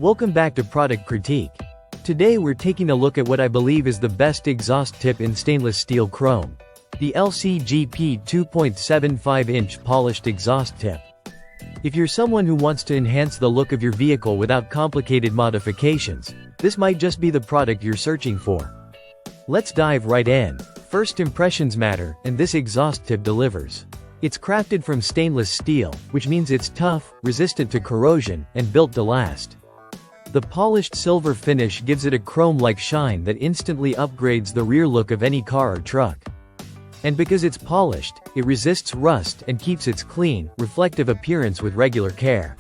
Welcome back to Product Critique. Today we're taking a look at what I believe is the best exhaust tip in stainless steel chrome. The LCGP 2.75-inch polished exhaust tip. If you're someone who wants to enhance the look of your vehicle without complicated modifications, this might just be the product you're searching for. Let's dive right in. First impressions matter, and this exhaust tip delivers. It's crafted from stainless steel, which means it's tough, resistant to corrosion, and built to last. The polished silver finish gives it a chrome-like shine that instantly upgrades the rear look of any car or truck. And because it's polished, it resists rust and keeps its clean, reflective appearance with regular care.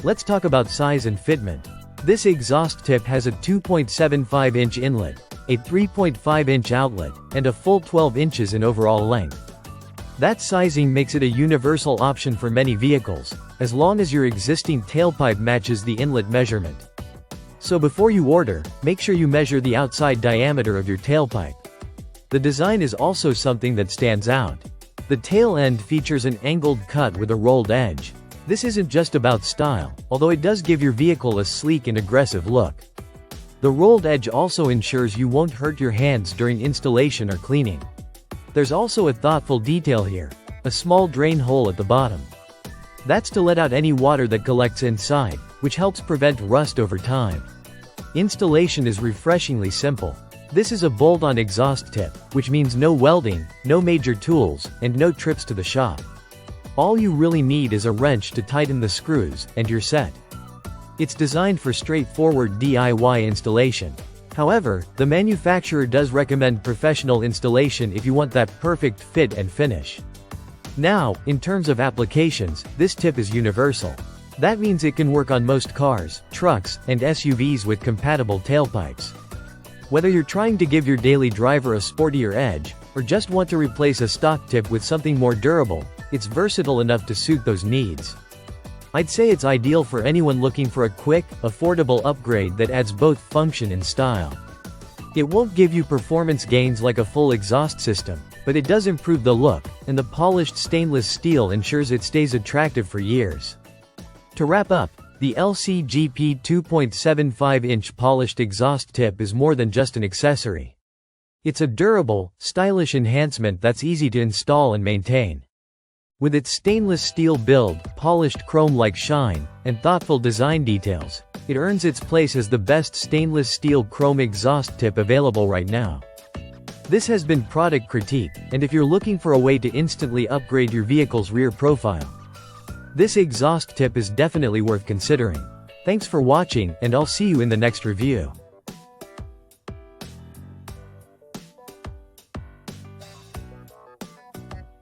Let's talk about size and fitment. This exhaust tip has a 2.75-inch inlet, a 3.5-inch outlet, and a full 12 inches in overall length. That sizing makes it a universal option for many vehicles, as long as your existing tailpipe matches the inlet measurement. So before you order, make sure you measure the outside diameter of your tailpipe. The design is also something that stands out. The tail end features an angled cut with a rolled edge. This isn't just about style, although it does give your vehicle a sleek and aggressive look. The rolled edge also ensures you won't hurt your hands during installation or cleaning. There's also a thoughtful detail here, a small drain hole at the bottom. That's to let out any water that collects inside, which helps prevent rust over time. Installation is refreshingly simple. This is a bolt-on exhaust tip, which means no welding, no major tools, and no trips to the shop. All you really need is a wrench to tighten the screws, and you're set. It's designed for straightforward DIY installation. However, the manufacturer does recommend professional installation if you want that perfect fit and finish. Now, in terms of applications, this tip is universal. That means it can work on most cars, trucks, and SUVs with compatible tailpipes. Whether you're trying to give your daily driver a sportier edge, or just want to replace a stock tip with something more durable, it's versatile enough to suit those needs. I'd say it's ideal for anyone looking for a quick, affordable upgrade that adds both function and style. It won't give you performance gains like a full exhaust system, but it does improve the look, and the polished stainless steel ensures it stays attractive for years. To wrap up, the LCGP 2.75-inch polished exhaust tip is more than just an accessory. It's a durable, stylish enhancement that's easy to install and maintain. With its stainless steel build, polished chrome-like shine, and thoughtful design details, it earns its place as the best stainless steel chrome exhaust tip available right now. This has been Product Critique, and if you're looking for a way to instantly upgrade your vehicle's rear profile, this exhaust tip is definitely worth considering. Thanks for watching, and I'll see you in the next review.